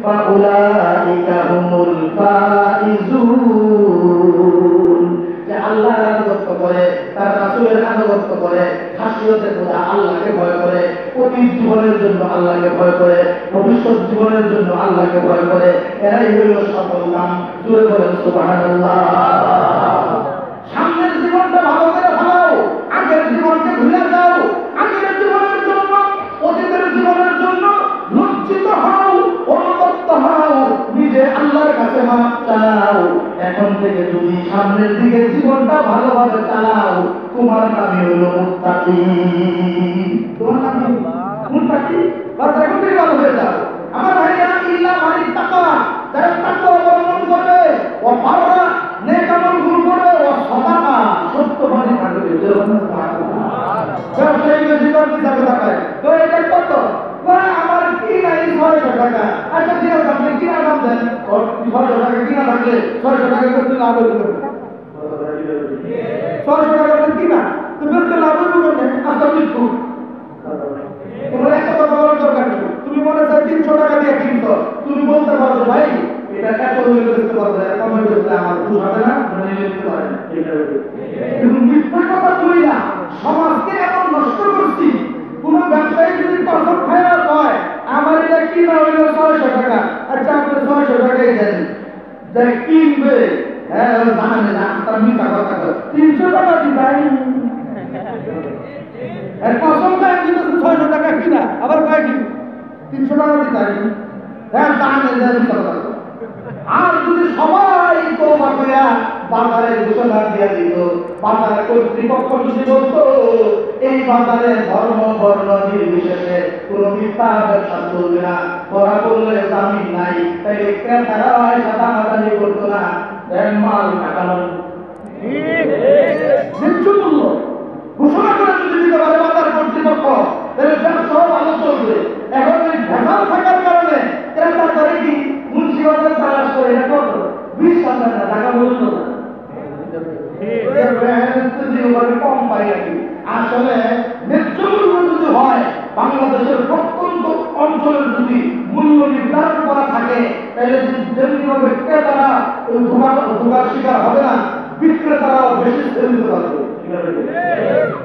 ফাউলাইকা হুমুল ফাইজুন। যে আল্লাহর আনুগত্য করে, তার রাসূলের আনুগত্য করে, খাসিয়তের খোদা আল্লাহকে ভয় করে, অতীত জীবনের জন্য আল্লাহকে ভয় করে, ভবিষ্যৎ জীবনের জন্য আল্লাহকে ভয় করে, এরাই হইল সফল কাম। জোরে বলেন সুবহানাল্লাহ। সামনের জীবনটা ভালো করে ভালো, আগের জীবনকে ভুলে যাও। আগের জীবনের জন্য, অতীতের জীবনের জন্য লজ্জিত হও, অনুতপ্ত হও, নিজে আল্লাহর কাছে মাপ চাও। এখন থেকে যদি সামনের দিকে জীবনটা ভালোভাবে চালাও, তোমার নামই হইল মুত্তাকি। তোমার নাম মুত্তাকি। বাস এখন থেকে ভালো হয়ে যাও। আমার ভাইরা, ইল্লা মানিত তাকওয়া, যারা তাকওয়া অবলম্বন করবে, ও বাররা নেক আমলগুলো করবে, ও সাদাকা সত্যবাদী থাকবে। ব্যবসায়ী বেশি দাম দিতে টাকায় তো এটা কত? আমার কি নাই 600 টাকা। আচ্ছা ঠিক আছে, আপনি কিনা দাম দেন। 600 টাকা কিনা থাকলে 600 টাকা করতে লাভ হইল, 600 টাকা কিনা তো বেশি লাভ হইব কেন? আচ্ছা মৃত্যু তোমার একটা কথা বলার দরকার নেই। তুমি মনে চাই 300 টাকা দিয়ে কিনছো, তুমি বলতে পারো ভাই এটা এত হইলে বেচতে পারবে, কমে বেচলে আমার খুশ হবে না, মানে নিতে পারে না। কিন্তু মিথ্যা কথা বলি না, সমাজকে এমন নষ্ট করছি। কোন ব্যবসায়ী যদি কসম খায়া হয় আমার এটা কিনা হইল 600 টাকা, আচ্ছা আপনি 600 টাকাই দেন, যে কিনবে হ্যাঁ জানে না তার মিথ্যা কথা 300 টাকা দিবাই। কসম খায় কিন্তু 600 টাকা কিনা, আবার কয় কি 300 টাকা দিতাই, হ্যাঁ জানে যে মিথ্যা কথা। আর যদি সবাই তওবা কইরা বাজারে ঘোষণা দিয়ে দিত, বাজার কর্তৃপক্ষ যদি বলতো এই বাজারে ধর্ম বর্ণ নির্বিশেষে কোন মিথ্যা ব্যবসা চলবে না, ধরা পড়লে জামিন নাই, তাই ক্রেতারা সাদামাদানি করতো না, মাল কাটানো ন্যায্য মূল্য ঘোষণা করে যদি দিতে পারে বাজার কর্তৃপক্ষ, তাহলে ব্যবসাও ভালো চলবে। এখন এই ভেজাল থাকার কারণে ক্রেতা করে কি মুন্সিবাজার তালাশ করে এটা কত 20,000 টাকা বলতো না, কম পাই নাকি। আসলে ন্যায্য মূল্য যদি হয়, বাংলাদেশের প্রত্যন্ত অঞ্চলের যদি মূল্য নির্ধারণ করা থাকে, তাহলে যেমনিভাবে ক্রেতারা ধোকার শিকার হবে না, বিক্রেতারাও বেশি সেল দিতে পারবে,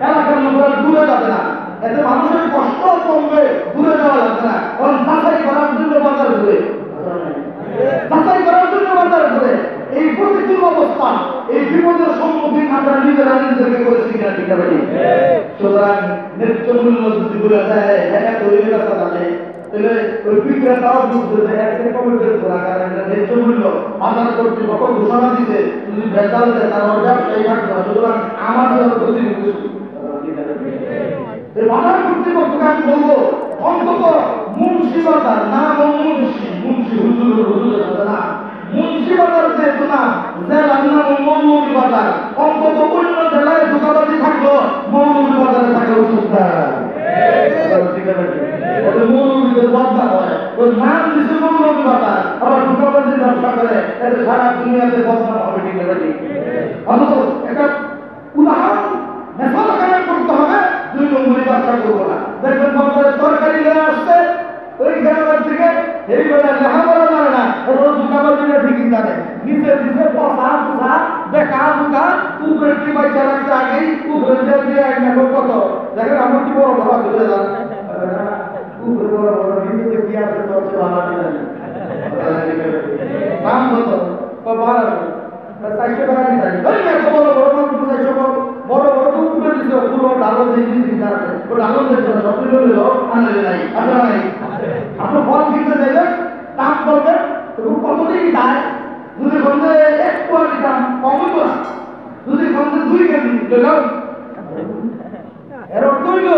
এলাকার লোকেরা দূরে যাবে না, এতে মানুষের কষ্ট কমবে, দূরে যাওয়া লাগবে না। কারণ যাচাই করার জন্য বাজার ঘুরে, যাচাই করার জন্য বাজার ঘুরে। এই প্রতিকূল অবস্থা, এই বিপদের সম্মুখীন আমরা নিজেরা নিজেদেরকে করেছি কিনা ঠিক আছে? সুতরাং ন্যায্য মূল্য যদি বলে দেয় একা তৈরি রাখা যাবে, তাহলে ওই বিক্রেতাও বুঝতে দেয় একটা কমিটির করা, কারণ এটা ন্যায্য মূল্য বাজার কর্তৃপক্ষ ঘোষণা দিতে, যদি ভেজাল দেয় তার ব্যবসায়ী থাকবে। সুতরাং আমার ক্ষতি বাজার কর্তৃপক্ষকে আমি বলবো অন্তত মুন্সিবাজার নাম মুন্সি, মুন্সি হুজুরের না, মুন্সিবাজার যেহেতু না, জেলার নাম মৌলভীবাজার, অন্তত অন্য জেলায় ধোকাবাজি থাকলো, মৌলভীবাজারে থাকে ওষুধ মৌলভীদের বদলা হয়, ওই নাম দিচ্ছে মৌলভীবাজার, আবার ধোকাবাজির ব্যবসা করে, এটা সারা দুনিয়াতে বদনাম হবে। ঠিক আছে? অন্তত একটা উদাহরণ মেসাল কায়েম করতে হবে, 2 নম্বরই ব্যবসা করবো না। দেখবেন বাজারে তরকারি নিয়ে আসছে ওই গ্রামের থেকে, এই বেলা লেখাপড়া জানে না, ওর দোকানবাজিরা ঠিকই জানে, নিচে নিচে পচা পোষা বেকা দুকা কুকুরের কি বাচ্চা রাখছে আগেই কুকুরের দিয়ে এক মেঘ কত দেখেন আমার কি বড় ভাবা চলে যান কুকুর বড় বড় নিচে কি আছে তো ভাবা দিলেন দাম কত 1200 টাকা দিতে বড় বড় বড় বড় তো উপরে দিচ্ছে পুরো ডালো দিয়ে দিতে আছে, ও ডালো দিচ্ছে সব কিছু হলো আনলে নাই আপনারা নাই, আপনি ফল কিনতে চাইবেন দাম করবেন কত দিকে দেয়, যদি বলতে 1 কোয়ালিটি দাম কমই তো, যদি বলতে 2 কেজি দিলাম এর অর্থ হইল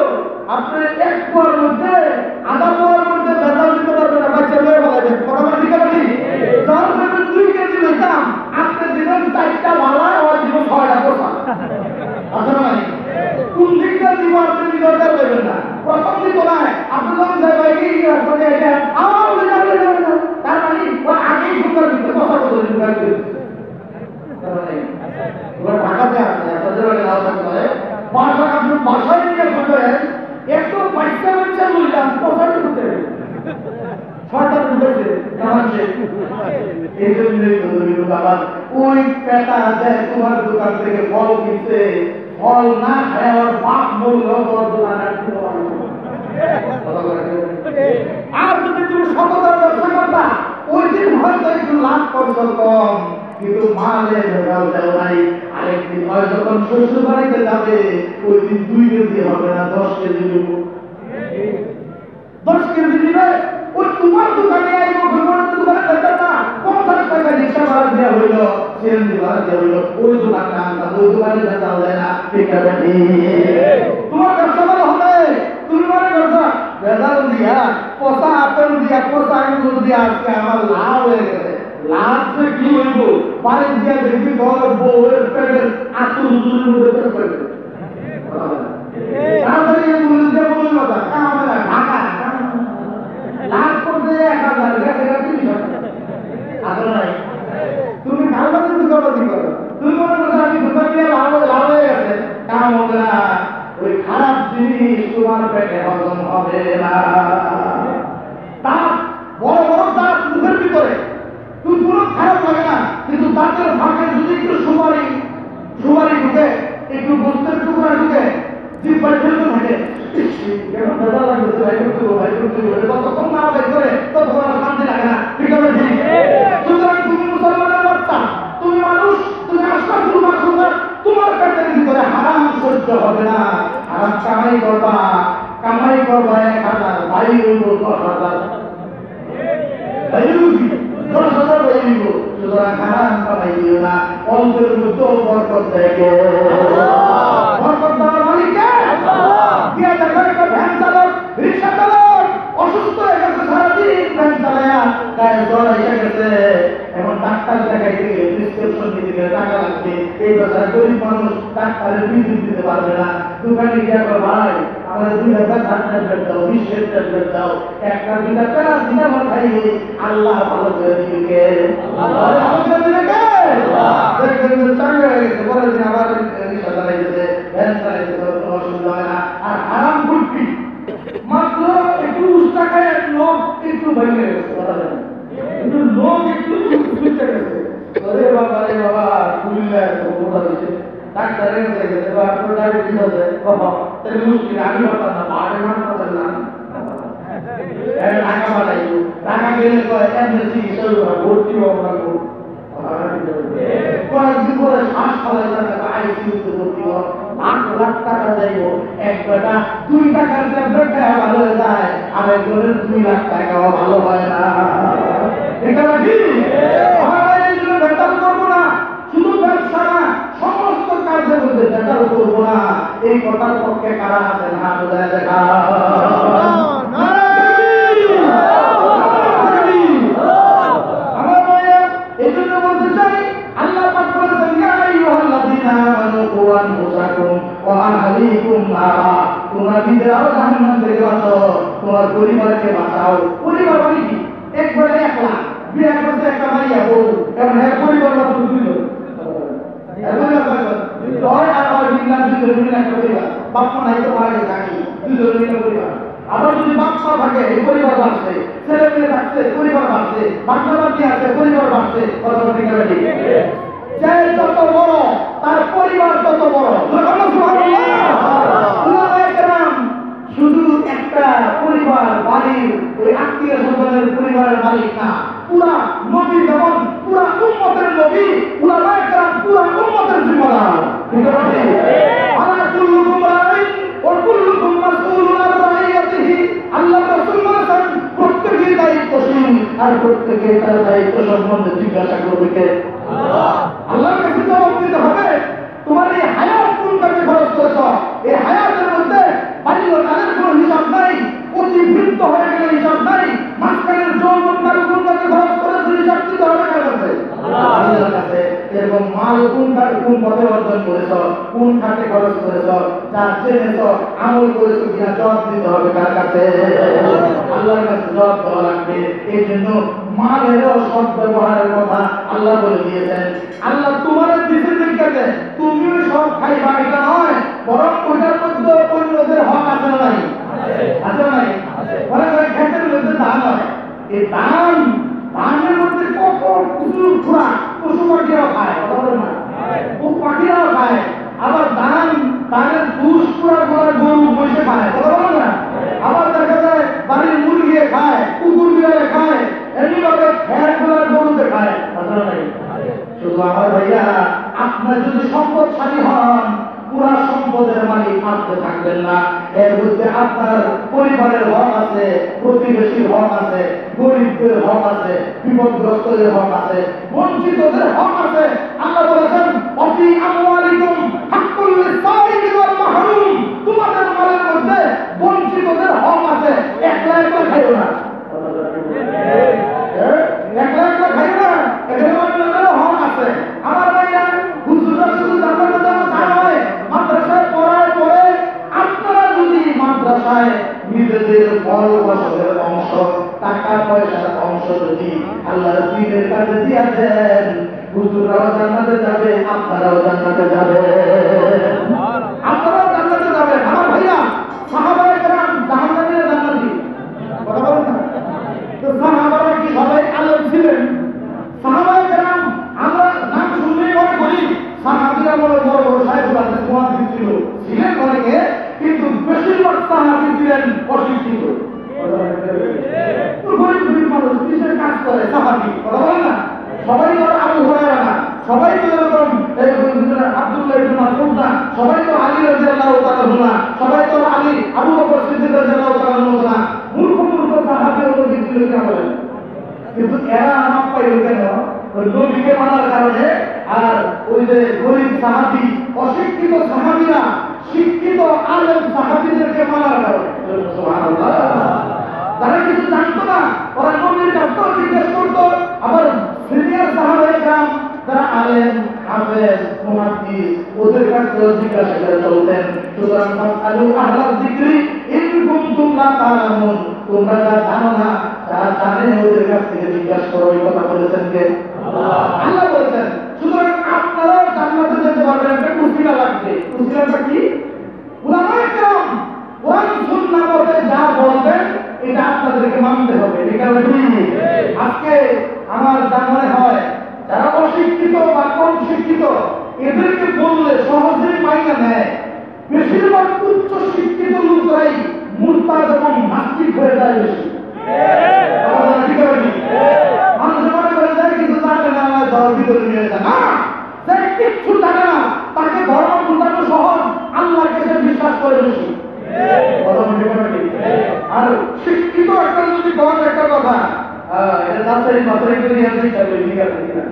আপনি 1 কোয়ার মধ্যে আধা কোয়ার মধ্যে ভেজাল দিতে পারবেন না, বাচ্চা লয়ে বলাবেন কথা ঠিক আছে? যার জন্য 2 কেজি লইতাম আপনি দিবেন 4টা ভালা আর দিব 6টা পোষা, আসলে নাই কোন দিকটা দিব আপনি দরকার দেবেন না, প্রথম দিক নয় আপনি যখন ঢুকেছে নামাজে এই জন্যই তো বাবা ওই পেটা আছে তোমার দোকান থেকে ফল কিনছে ফল না খায় আর বাপ মূল্য তোর দোকানে আর যদি তুমি সততার ব্যবসা করতা ওই দিন হয়তো একটু লাভ করছো কম কিন্তু মালে ভেজাল দেও নাই আরেকদিন হয় যখন শ্বশুর বাড়িতে যাবে ওই দিন 2 কেজি হবে না 10 কেজি দেব 10 কেজি দিবে ওই তোমার দোকানে আইব ভগবানের দোকানে যেতে না 50 টাকা রিক্সা ভাড়া দেওয়া হইল সিএনজি ভাড়া দেওয়া হইল ওই দোকানে আনতা ওই দোকানে ভেজাল দেয় না ঠিক আছে তোমার ব্যবসা ভালো হবে তুমি মনে করছো ভেজাল দিয়া পচা আপেল দিয়া পচা আঙ্গুর দিয়া আজকে আমার লাভ হয়ে গেছে লাভ যে কি হইব বাড়ি দিয়া দেখি তোর বউয়ের পেটের আতুর উজুরের মধ্যে পেট করবে তাড়াতাড়ি বলে দিয়ে বলে কথা আমরা ঢাকা লাভ করতে 1000 গেছে আসলে নাই তুমি কালবাদি দুর্গাবাদি করো তুমি মনে করছো আমি দোকান দিয়ে লাভ হয়ে গেছে কাম হবে না ওই খারাপ জিনিস তোমার পেটে হজম হবে না দাঁত বড় বড় দাঁত মুখের ভিতরে তুমি কোনো খারাপ লাগে না কিন্তু দাঁতের ফাঁকে যদি একটু সুপারি ঢুকে একটু গোস্তের টুকরা ঢুকে জিব্বায় ফেলতে থাকে এখন ভেজা লাগছে ততক্ষণ না বের করে ততক্ষণ শান্তি লাগে না ঠিক আছে সুতরাং তুমি মুসলমানের বাচ্চা তুমি মানুষ তুমি আশরাফুল মাখলুকাত তোমার পেটের ভিতরে হারাম সহ্য হবে না হারাম কামাই করবা 1000 বাইরে হইব 10,000 বাইরে হইবি 10,000 বাইরে হইব সুতরাং হারাম কামাই দিও না অল্পের মধ্যে বরকত দেখে বরকত দেওয়ার মালিক কে দিয়ে দেখো একটা ভ্যান চালক রিক্সা চালক অসুস্থ হয়ে গেছে সারাদিন ভ্যান চালায়া গায়ে জ্বর এসে গেছে এখন ডাক্তার দেখাইতে গেলে প্রেসক্রিপশন দিতে গেলে টাকা লাগবে এই বেচারা গরিব মানুষ ডাক্তারের বিল দিতে পারবে না দোকানে গিয়ে ভাই আমাদের 2000 ট্যাবলেট দাও 20 ট্যাবলেট দাও একটা দুটা প্যারাসিটামল খাইয়ে আল্লাহ ভালো করে দিবে কে আল্লাহ ভালো করে দিবে কে দেখবেন চাঙ্গা হয়ে গেছে পরের দিন আবার রিক্সা চালাইছে ভ্যান চালাইছে অসুবিধা হয় না আর আরাম করবি মাত্র একটু উস্তা খায় লোক একটু ভেঙে গেছে কিন্তু লোক একটু বুঝতে গেছে আরে বাবা কুলিয়া কোথা দিছে ডাক্তারের কাছে গেছে বা আপনার ডায়াবেটিস আছে বাবা তাহলে মুশকিল আমি বলতাম না বাড়ে মারতে না টাকা বাড়াইছো টাকা গেলে কয় এমএসসি হিসেবে ভর্তি হবো না কয়েকদিন পরে শ্বাস ফলাই টাকা আইসিইউতে ভর্তি হবো লাখ টাকা যাইব এক বেটা 2 টাকার ট্যাবলেট খাওয়া ভালো হয়ে যায় আর একজনের 2 লাখ টাকাও ভালো হয় না এটা কি আমরা এই জন্য বেতাল করবো না শুধু ব্যবসা না সমস্ত কাজের মধ্যে বেতাল করবো না এই কথার পক্ষে কারা আছে না বোঝায় দেখা তোমরা নিজেরাও জাহান্নাম থেকে বাঁচো তোমার পরিবারকে বাঁচাও পরিবার মানে কি একবারে একলা বিয়ে করতে একটা মাইয়া বউ এবং এর পরিবার মাত্র 2 জন বাপ নাই তো মারা গেছে থাকি 2 জন মিলে পরিবার আবার যদি বাপ মা থাকে এই পরিবার বাঁচছে ছেলে মেয়ে থাকছে পরিবার বাঁচছে বাচ্চা বাচ্চা আছে পরিবার বাঁচছে কথা ঠিক আছে যে যত বড় তার পরিবার তত বড় শুধু একটা পরিবার বাড়ির ওই আত্মীয় স্বজনের পরিবারের মালিক না পুরা নবী যেমন পুরা উম্মতের নবী উলামায়ে কেরাম পুরা উম্মতের জিম্মাদার ঠিক আছে আলা কুল্লুকুম রাইন ওয়া কুল্লুকুম মাসউলুন আন রাইয়াতিহি আল্লাহ রাসূল বলেছেন প্রত্যেকেই দায়িত্বশীল আর প্রত্যেকে তার দায়িত্ব সম্বন্ধে জিজ্ঞাসা করবে কে আল্লাহ আল্লাহর কাছে জবাব দিতে হবে তোমার এই হায়াত কোন কাজে খরচ করেছ এই হায়াতের মধ্যে বাড়ির কাজের কোনো হিসাব নাই অতিবৃত্ত হয়ে গেলে হিসাব নাই মাঝখানের যৌবনকাল কোন কাজে খরচ করেছে হিসাব দিতে হবে কার কাছে আল্লাহর কাছে এরকম মাল কোন পথে অর্জন করেছ কোন খাতে খরচ করেছ যা জেনেছ আমল করেছ কিনা জবাব দিতে হবে কার কাছে আল্লাহর কাছে জবাব দেওয়া লাগবে এই জন্য মালেরও সৎ ব্যবহারের কথা আল্লাহ বলে দিয়েছেন আল্লাহ তোমার দিতে দেখতে তুমিও সব খাইবা এটা নয় বরং ওটার মধ্যে অন্যদের হক আছে না নাই আছে নাই অনেক ক্ষেত্রের মধ্যে ধান হয় এই ধানের মধ্যে কত কিছু খোরা পশু পাখিরাও খায়, কথা বলেন না, ও পাখিরাও খায়। আবার ধানের দুষ পুরা গরু বসে খায়, কথা বলেন না। আবার দেখা যায় বাড়ির মুরগি খায়, কুকুর বিড়ালে খায়, এমনিভাবে গরুতে খায়। শুধু আমার ভাইয়া, আপনার যদি সম্পদশালী হন, পুরা সম্পদের মালিক আপনি থাকবেন না। এর মধ্যে আপনার পরিবারের হক আছে, প্রতিবেশীর হক আছে, গরিবদের হক আছে, বিপদগ্রস্তদের হক আছে, বঞ্চিতদের হক আছে। আল্লাহ বলেছেন, অফি আমওয়ালিকুম হাক্কুল লিসাইলি ওয়াল মাহরুম, তোমাদের মালের মধ্যে বঞ্চিতদের হক আছে। একলা একলা খাইও না, একলা একলা খাইও না, এখানে আপনাদের হক আছে। আমার ভাইয়া, হুজুররা শুধু জান্নাতের জন্য চায়, মাদ্রাসায় পড়ায় পড়ে আপনারা যদি মাদ্রাসায় নিজেদের ফল ফসলের অংশ, টাকা পয়সার অংশ যদি আল্লাহর দ্বীনের কাছে দিয়ে দেন, হুজুররাও জান্নাতে যাবে, আপনারাও জান্নাতে যাবে, আপনারাও জান্নাতে যাবেন। আমার ভাইয়া, সাহাবায়ে কেরাম জাহান্নামী না জান্নাতি? কথা বলেন না। তো সাহাবারা কি সবাই আলেম ছিলেন? সাহাবায়ে কেরাম আমরা নাম শুনলেই মনে করি সাহাবীরা বড় বড় শাইখুল হাদিস মুহাদ্দিস ছিলেন অনেকে, কিন্তু বেশিরভাগ সাহাবী ছিলেন অশিক্ষিত। গরিব মানুষ কিসের কাজ করে সাহাবী, কথা বলেন না। সবাই তো আবু হুরায়রা না, সবাই তো এরকম আব্দুল্লাহ ইবনে মাসউদ না, সবাই তো আলী রাদিয়াল্লাহু তাআলা না, সবাই তো আলী আবু বকর সিদ্দিক রাদিয়াল্লাহু তাআলা না। মূর্খ মূর্খ সাহাবী হলো কি ছিল কি বলেন? কিন্তু এরা আমার পাইল কেন? ওই নবীকে মানার কারণে। আর ওই যে গরিব সাহাবী, অশিক্ষিত সাহাবীরা শিক্ষিত আলেম সাহাবীদেরকে মানার কারণে। সুবহানাল্লাহ। তারা কিছু জানতো না, ওরা নবীর কাছেও জিজ্ঞেস করতো। আবার সিনিয়র সাহাবায়ে কেরাম যারা আলেম, হাফেজ, মুহাদ্দিস, ওদের কাছেও জিজ্ঞাসা করে চলতেন। সুতরাং ফাসআলু আহলায যিকরি ইন কুনতুম লা তা'লামুন, তোমরা যা জানো না, যারা জানে ওদের কাছ থেকে জিজ্ঞাসা করো। এই কথা বলেছেন কে? আল্লাহ বলেছেন। সুতরাং আপনারাও জান্নাতে যেতে পারবেন, একটা উসিলা লাগবে। উসিলাটা কি? উলামায়ে কেরাম কোরআন সুন্নাহ মতে যা বলবেন এটা আপনাদেরকে মানতে হবে। ঠিক আছে? আজকে আমার যা মনে হয়, যারা অশিক্ষিত বা কম শিক্ষিত, এদেরকে বললে সহজেই মাইনা নেয়। বেশিরভাগ উচ্চ শিক্ষিত লোকরাই মুরতাদ এবং নাস্তিক হয়ে যায় বেশি। মানুষ মনে করে যায় কিছু জানে না, দল ভিতরে নিয়ে যায় না, সে কিচ্ছু জানে না, তাকে ধর্ম বোঝানো সহজ, আল্লাহকে সে বিশ্বাস করে বেশি। আর শিক্ষিত একটা যদি বলেন একটা কথা, এটা যাচাই বাছাই করে ঠিক আছে কিনা,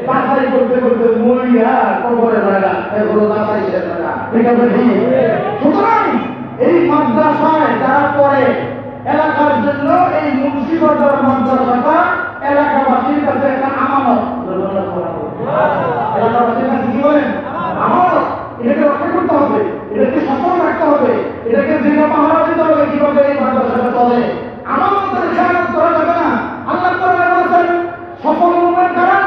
যাচাই করতে করতে মরিয়া কবরে লাগা, এগুলো যাচাই শেষ লাগা, ঠিক আছে ঠিক। সুতরাং এই মাদ্রাসায় যারা পড়ে, এলাকার জন্য এই মুন্সিবাজার মাদ্রাসাটা এলাকাবাসীর কাছে একটা আমানত। এলাকাবাসীর কাছে কি বলেন? আমানত। এটাকে রক্ষা করতে হবে, এটাকে সচল রাখতে হবে, এটাকে দৃঢ় পাহারা দিতে হবে। কিভাবে এই মাদ্রাসাটা চলে, আমানতের খেয়ানত করা যাবে না। আল্লাহ কোরআনে বলেছেন, সফল মুমিন কারা?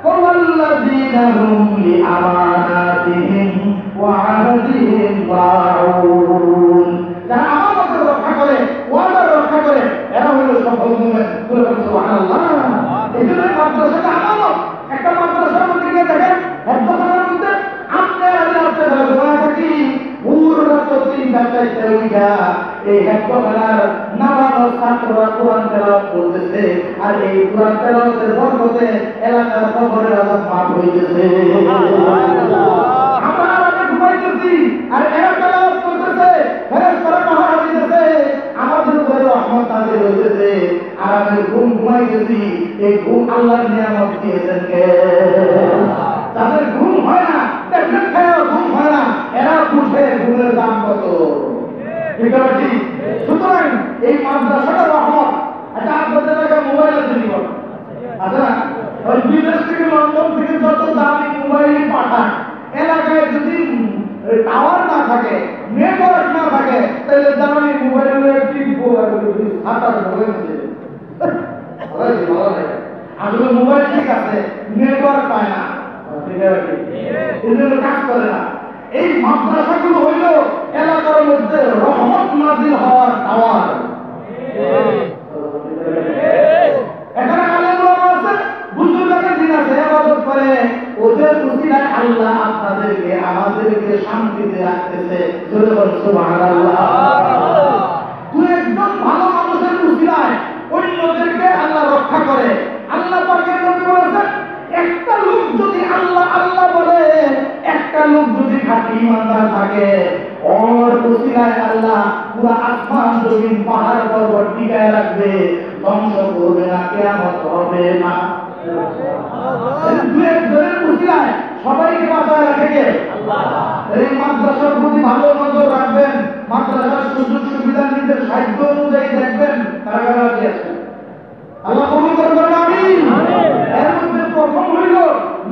ওয়াল্লাযীনা হুম লিআমানাতিহিম ওয়া আহদিহিম রাউন, যারা আমানতের রক্ষা করে, ওয়াদার রক্ষা করে, এরা হলো সফল মুমিন। সুবহানাল্লাহ। এজন্য মাদ্রাসাটা আমানত। একটা মাদ্রাসার মধ্যে গিয়ে দেখেন, হেফাজতের মধ্যে আপনি আমি আপনি ধরে থাকি পুরো তো 3টা 4টা উইঘা এই হেফাজতের নামাজ ছাত্ররা কোরআন তেলাওয়াত করতেছে। আর এই কোরআন তেলাওয়াতের বরকতে এলাকার কবরের আযাব মাফ হইতেছে। আমরা ঘুমাইতেছি আর এরা তেলাওয়াত করতেছে, ফেরেশতারা পাহারা দিতেছে, আমাদের উপরে রহমত নাযিল হইতেছে। আর আমি ঘুমাইতেছি, এই ঘুম আল্লাহর নিয়ামত দিয়েছেন কে? যাদের ঘুম হয় না, ট্যাবলেট খেয়েও ঘুম হয় না, এরা বুঝে ঘুমের দাম কত। ঠিক আছে? সুতরাং এই মাদ্রাসাটা রহমত। আচ্ছা, আপনাদের কাছে মোবাইল আছে নি? আছে না? ওই বিদেশ থেকে, লন্ডন থেকে যত দামি মোবাইল পাঠান, এলাকায় যদি টাওয়ার না থাকে, নেটওয়ার্ক না থাকে, তাহলে দামি মোবাইলের টিপবো হাতার ধরে আসলে মোবাইল ঠিক আছে, নেটওয়ার্ক পায় না, কাজ করে না। এই মাদ্রাসাগুলো হইল এলাকার মধ্যে রহমত নাযিল হওয়ার টাওয়ার। আমাদেরকে শান্তিতে রাখতেছে। সুবহানাল্লাহ। দু একজন ভালো মানুষের উসিলায় অন্যদেরকে আল্লাহ রক্ষা করে। আল্লাহ পাকের নবী বলেছেন, একটা লোক যদি আল্লাহ আল্লাহ বলে, একটা লোক যদি খাঁটি ইমানদার থাকে, ওর উসিলায় আল্লাহ পুরো আসমান জমিন পাহাড় পর্বত টিকায় রাখবে, ধ্বংস করবে না, কিয়ামত হবে না। দু একজনের উসিলায় সবাইকে বাঁচায় রাখে কে? আল্লাহ। এই মাদ্রাসার প্রতি ভালো নজর রাখবেন, মাদ্রাসার সুযোগ সুবিধা নিজের সাধ্য অনুযায়ী দেখবেন, তারা রাজি আছে। আল্লাহ কবুল করবেন, আমিন। এর মধ্যে প্রথম হইল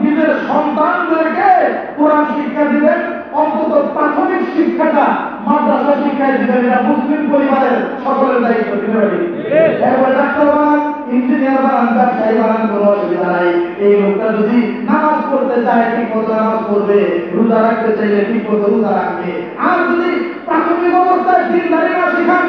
নিজের সন্তানদেরকে কোরআন শিক্ষা দিবেন, অন্তত প্রাথমিক শিক্ষাটা মাদ্রাসা শিক্ষায় দিবেন। এটা মুসলিম পরিবারের সকলের দায়িত্ব। এরপরে ডাক্তার বানান, ইঞ্জিনিয়ার বানান, ব্যবসায়ী বানান, কোনো অসুবিধা নাই। এই লোকটা যদি নামাজ পড়তে চায় ঠিক মতো নামাজ পড়বে, রোজা রাখতে চাইলে ঠিক মতো রোজা রাখবে। আর যদি প্রাথমিক অবস্থায় দিনদারি না শেখান,